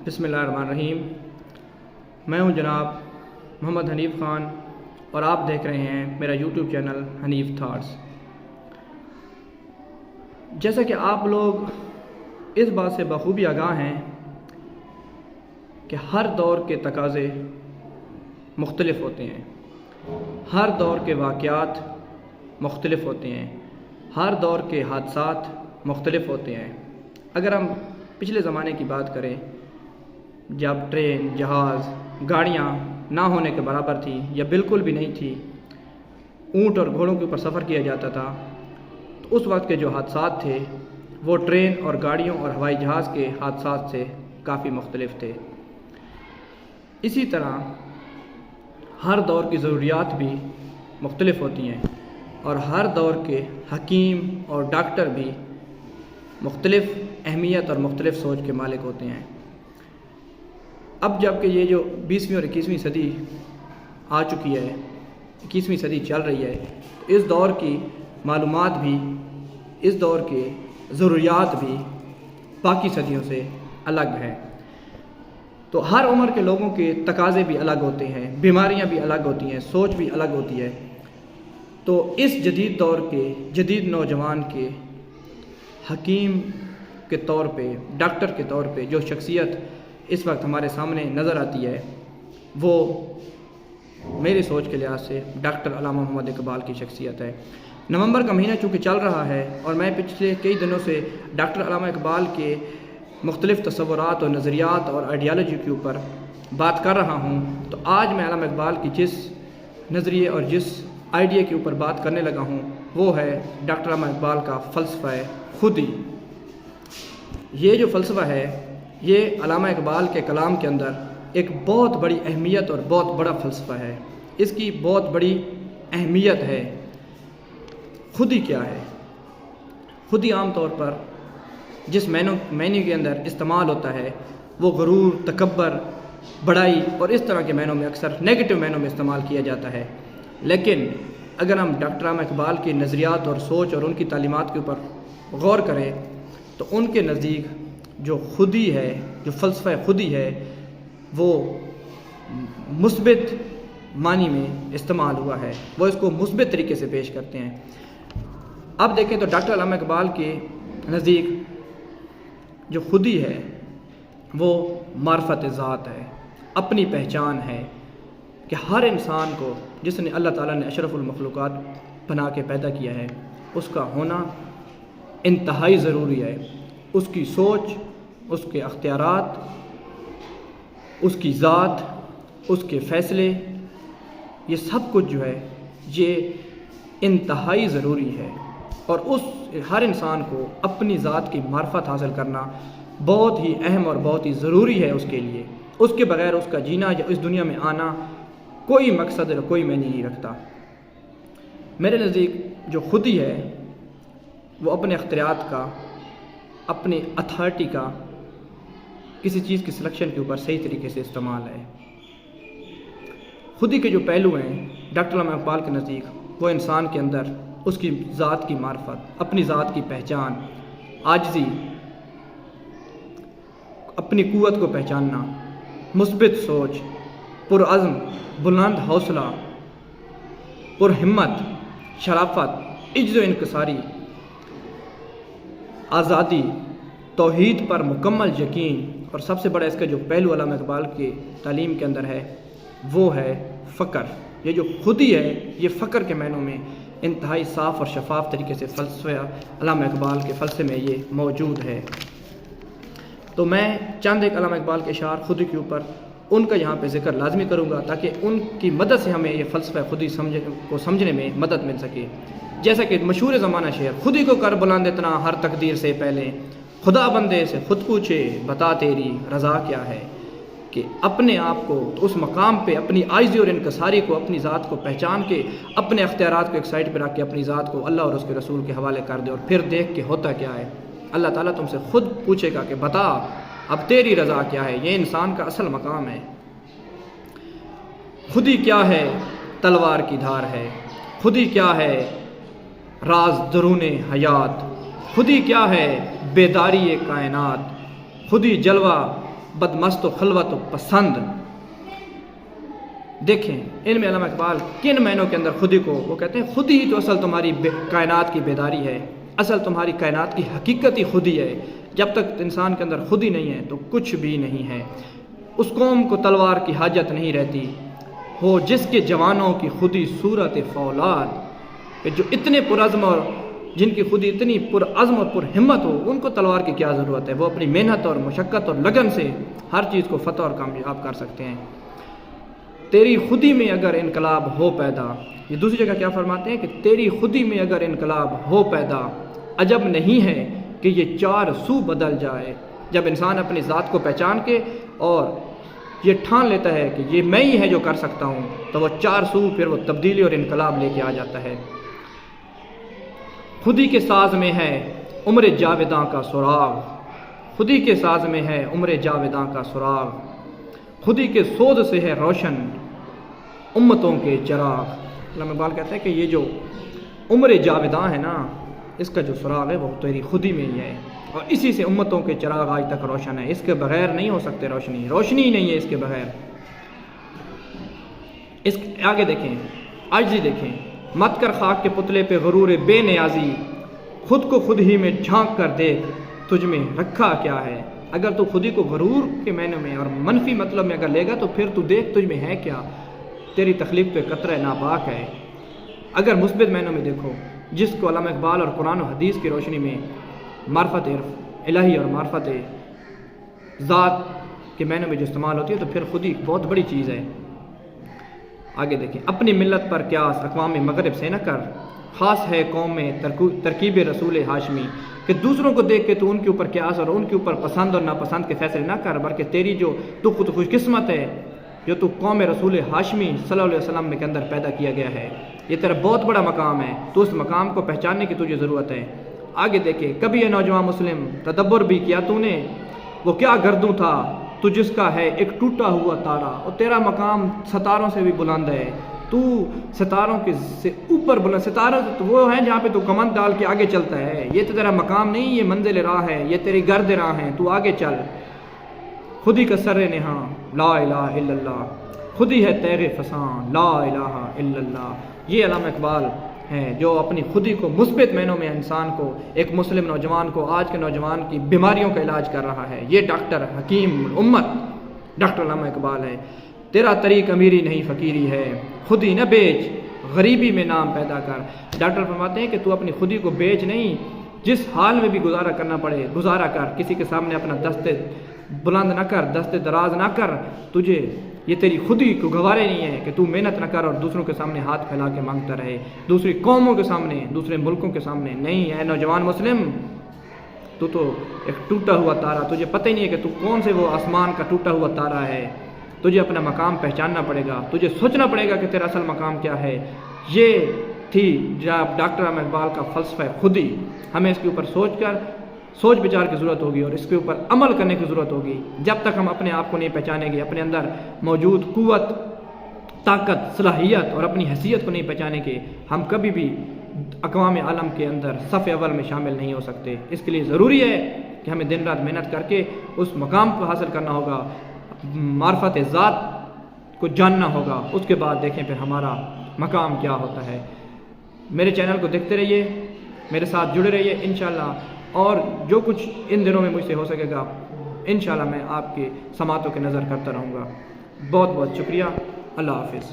بسم اللہ الرحمن الرحیم۔ میں ہوں جناب محمد حنیف خان اور آپ دیکھ رہے ہیں میرا یوٹیوب چینل حنیف تھاٹس۔ جیسا کہ آپ لوگ اس بات سے بخوبی آگاہ ہیں کہ ہر دور کے تقاضے مختلف ہوتے ہیں، ہر دور کے واقعات مختلف ہوتے ہیں، ہر دور کے حادثات مختلف ہوتے ہیں۔ اگر ہم پچھلے زمانے کی بات کریں جب ٹرین، جہاز، گاڑیاں نہ ہونے کے برابر تھی یا بالکل بھی نہیں تھی، اونٹ اور گھوڑوں کے اوپر سفر کیا جاتا تھا، تو اس وقت کے جو حادثات تھے وہ ٹرین اور گاڑیوں اور ہوائی جہاز کے حادثات سے کافی مختلف تھے۔ اسی طرح ہر دور کی ضروریات بھی مختلف ہوتی ہیں اور ہر دور کے حکیم اور ڈاکٹر بھی مختلف اہمیت اور مختلف سوچ کے مالک ہوتے ہیں۔ اب جب کہ یہ جو 20ویں اور 21ویں صدی آ چکی ہے، 21ویں صدی چل رہی ہے، تو اس دور کی معلومات بھی، اس دور کے ضروریات بھی باقی صدیوں سے الگ ہیں۔ تو ہر عمر کے لوگوں کے تقاضے بھی الگ ہوتے ہیں، بیماریاں بھی الگ ہوتی ہیں، سوچ بھی الگ ہوتی ہے۔ تو اس جدید دور کے جدید نوجوان کے حکیم کے طور پہ، ڈاکٹر کے طور پہ جو شخصیت اس وقت ہمارے سامنے نظر آتی ہے، وہ میری سوچ کے لحاظ سے ڈاکٹر علامہ محمد اقبال کی شخصیت ہے۔ نومبر کا مہینہ چونکہ چل رہا ہے اور میں پچھلے کئی دنوں سے ڈاکٹر علامہ اقبال کے مختلف تصورات اور نظریات اور آئیڈیالوجی کے اوپر بات کر رہا ہوں، تو آج میں علامہ اقبال کی جس نظریے اور جس آئیڈیا کے اوپر بات کرنے لگا ہوں وہ ہے ڈاکٹر علامہ اقبال کا فلسفہ خودی۔ یہ جو فلسفہ ہے یہ علامہ اقبال کے کلام کے اندر ایک بہت بڑی اہمیت اور بہت بڑا فلسفہ ہے، اس کی بہت بڑی اہمیت ہے۔ خودی کیا ہے؟ خودی عام طور پر جس معنی کے اندر استعمال ہوتا ہے وہ غرور، تکبر، بڑائی اور اس طرح کے معنوں میں، اکثر نیگیٹو معنوں میں استعمال کیا جاتا ہے۔ لیکن اگر ہم ڈاکٹر علامہ اقبال کے نظریات اور سوچ اور ان کی تعلیمات کے اوپر غور کریں تو ان کے نزدیک جو خودی ہے، جو فلسفہ خودی ہے، وہ مثبت معنی میں استعمال ہوا ہے، وہ اس کو مثبت طریقے سے پیش کرتے ہیں۔ اب دیکھیں تو ڈاکٹر علامہ اقبال کے نزدیک جو خودی ہے وہ معرفت ذات ہے، اپنی پہچان ہے کہ ہر انسان کو جس نے اللہ تعالیٰ نے اشرف المخلوقات بنا کے پیدا کیا ہے اس کا ہونا انتہائی ضروری ہے۔ اس کی سوچ، اس کے اختیارات، اس کی ذات، اس کے فیصلے، یہ سب کچھ جو ہے یہ انتہائی ضروری ہے، اور اس ہر انسان کو اپنی ذات کی معرفت حاصل کرنا بہت ہی اہم اور بہت ہی ضروری ہے اس کے لیے۔ اس کے بغیر اس کا جینا یا اس دنیا میں آنا کوئی مقصد اور کوئی معنی نہیں رکھتا۔ میرے نزدیک جو خودی ہے وہ اپنے اختیارات کا، اپنی اتھارٹی کا کسی چیز کی سلیکشن کے اوپر صحیح طریقے سے استعمال ہے۔ خودی کے جو پہلو ہیں ڈاکٹر علامہ اقبال کے نزدیک وہ انسان کے اندر اس کی ذات کی معرفت، اپنی ذات کی پہچان، عاجزی، اپنی قوت کو پہچاننا، مثبت سوچ، پرعزم، بلند حوصلہ، پرہمت، شرافت، عجز و انکساری، آزادی، توحید پر مکمل یقین، اور سب سے بڑا اس کا جو پہلو علامہ اقبال کے تعلیم کے اندر ہے وہ ہے فقر۔ یہ جو خودی ہے یہ فقر کے معنوں میں انتہائی صاف اور شفاف طریقے سے فلسفہ علامہ اقبال کے فلسفے میں یہ موجود ہے۔ تو میں چند ایک علامہ اقبال کے اشعار خودی کے اوپر ان کا یہاں پہ ذکر لازمی کروں گا تاکہ ان کی مدد سے ہمیں یہ فلسفہ خودی کو سمجھنے میں مدد مل سکے۔ جیسا کہ مشہور زمانہ شعر، خودی کو کر بلند اتنا ہر تقدیر سے پہلے، خدا بندے سے خود پوچھے بتا تیری رضا کیا ہے، کہ اپنے آپ کو اس مقام پہ اپنی عاجزی اور انکساری کو، اپنی ذات کو پہچان کے، اپنے اختیارات کو ایک سائڈ پہ رکھ کے اپنی ذات کو اللہ اور اس کے رسول کے حوالے کر دے، اور پھر دیکھ کے ہوتا کیا ہے، اللہ تعالیٰ تم سے خود پوچھے گا کہ بتا اب تیری رضا کیا ہے۔ یہ انسان کا اصل مقام ہے۔ خودی کیا ہے؟ تلوار کی دھار ہے۔ خودی کیا ہے؟ راز درون حیات۔ خودی کیا ہے؟ بیداری کائنات۔ خودی جلوہ بدمست و خلوت و پسند. دیکھیں ان میں علامہ اقبال کن معنوں کے اندر خودی کو وہ کہتے ہیں خودی ہی تو اصل تمہاری کائنات کی بیداری ہے، اصل تمہاری کائنات کی حقیقت ہی خودی ہے. جب تک انسان کے اندر خودی نہیں ہے تو کچھ بھی نہیں ہے. اس قوم کو تلوار کی حاجت نہیں رہتی ہو جس کے جوانوں کی خودی صورت فولاد، کہ جو اتنے پرعزم اور جن کی خودی اتنی پرعزم اور پر ہمت ہو، ان کو تلوار کی کیا ضرورت ہے. وہ اپنی محنت اور مشقت اور لگن سے ہر چیز کو فتح اور کامیاب کر سکتے ہیں. تیری خودی میں اگر انقلاب ہو پیدا، یہ دوسری جگہ کیا فرماتے ہیں کہ تیری خودی میں اگر انقلاب ہو پیدا، عجب نہیں ہے کہ یہ چار سو بدل جائے. جب انسان اپنی ذات کو پہچان کے اور یہ ٹھان لیتا ہے کہ یہ میں ہی ہے جو کر سکتا ہوں، تو وہ چار سو پھر وہ تبدیلی اور انقلاب لے کے آ جاتا ہے. خودی کے ساز میں ہے عمر جاویداں کا سراغ، خودی کے ساز میں ہے عمر جاویداں کا سراغ، خودی کے سود سے ہے روشن امتوں کے چراغ. علامہ اقبال کہتے ہیں کہ یہ جو عمر جاویداں ہے نا، اس کا جو سراغ ہے وہ تیری خودی میں ہی ہے، اور اسی سے امتوں کے چراغ آج تک روشن ہے. اس کے بغیر نہیں ہو سکتے روشنی، روشنی ہی نہیں ہے اس کے بغیر. اس آگے دیکھیں، عاجزی دیکھیں. مت کر خاک کے پتلے پہ غرور بے نیازی، خود کو خود ہی میں جھانک کر دیکھ تجھ میں رکھا کیا ہے. اگر تو خودی کو غرور کے معنی میں اور منفی مطلب میں اگر لے گا تو پھر تو دیکھ تجھ میں ہے کیا. تیری تخلیق تو ایک قطرہ ناپاک ہے. اگر مثبت معنوں میں دیکھو، جس کو علامہ اقبال اور قرآن و حدیث کی روشنی میں معرفت الہی اور معرفت ذات کے معنوں میں جو استعمال ہوتی ہے، تو پھر خودی بہت بڑی چیز ہے. آگے دیکھیں، اپنی ملت پر قیاس اقوام مغرب سے نہ کر، خاص ہے قوم میں ترکیب رسول ہاشمی. کہ دوسروں کو دیکھ کے تو ان کے اوپر قیاس اور ان کے اوپر پسند اور ناپسند کے فیصلے نہ کر، بلکہ تیری جو تو خود خوش قسمت ہے جو تو قوم رسول ہاشمی صلی اللہ علیہ وسلم کے اندر پیدا کیا گیا ہے. یہ تیرا بہت بڑا مقام ہے، تو اس مقام کو پہچاننے کی تجھے ضرورت ہے. آگے دیکھے، کبھی یہ نوجوان مسلم تدبر بھی کیا تو نے، وہ کیا گردوں تھا تو جس کا ہے ایک ٹوٹا ہوا تارا. اور تیرا مقام ستاروں سے بھی بلند ہے، تو ستاروں کے سے اوپر بلند. ستاروں تو وہ ہیں جہاں پہ تو کمند ڈال کے آگے چلتا ہے. یہ تو تیرا مقام نہیں، یہ منزل راہ ہے، یہ تیری گرد راہ ہے، تو آگے چل. خودی کا سر نہاں لا الہ الا اللہ، خودی ہے تیغ فساں لا الہ الا اللہ. یہ علامہ اقبال ہیں جو اپنی خودی کو مثبت معنوں میں انسان کو، ایک مسلم نوجوان کو، آج کے نوجوان کی بیماریوں کا علاج کر رہا ہے. یہ ڈاکٹر حکیم امت ڈاکٹر علامہ اقبال ہے. تیرا طریق امیری نہیں فقیری ہے، خودی نہ بیچ غریبی میں نام پیدا کر. ڈاکٹر فرماتے ہیں کہ تو اپنی خودی کو بیچ نہیں، جس حال میں بھی گزارا کرنا پڑے گزارا کر. کسی کے سامنے اپنا دست بلند نہ کر، دست دراز نہ کر. تجھے یہ تیری خودی کو گوارے نہیں ہے کہ تو محنت نہ کر اور دوسروں کے سامنے ہاتھ پھیلا کے مانگتا رہے، دوسری قوموں کے سامنے، دوسرے ملکوں کے سامنے. نہیں ہے نوجوان مسلم، تو ایک ٹوٹا ہوا تارا، تجھے پتہ ہی نہیں ہے کہ تو کون سے وہ آسمان کا ٹوٹا ہوا تارا ہے. تجھے اپنا مقام پہچاننا پڑے گا، تجھے سوچنا پڑے گا کہ تیرا اصل مقام کیا ہے. یہ تھی جناب ڈاکٹر علامہ اقبال کا فلسفہ خودی. ہمیں اس کے اوپر سوچ بچار کی ضرورت ہوگی اور اس کے اوپر عمل کرنے کی ضرورت ہوگی. جب تک ہم اپنے آپ کو نہیں پہچانیں گے، اپنے اندر موجود قوت، طاقت، صلاحیت اور اپنی حیثیت کو نہیں پہچانیں گے، ہم کبھی بھی اقوام عالم کے اندر صف اول میں شامل نہیں ہو سکتے. اس کے لیے ضروری ہے کہ ہمیں دن رات محنت کر کے اس مقام کو حاصل کرنا ہوگا، معرفت ذات کو جاننا ہوگا. اس کے بعد دیکھیں پھر ہمارا مقام کیا ہوتا ہے. میرے چینل کو دیکھتے رہیے، میرے ساتھ جڑے رہیے انشاءاللہ، اور جو کچھ ان دنوں میں مجھ سے ہو سکے گا انشاءاللہ میں آپ کے سماعتوں کی نظر کرتا رہوں گا. بہت بہت شکریہ. اللہ حافظ.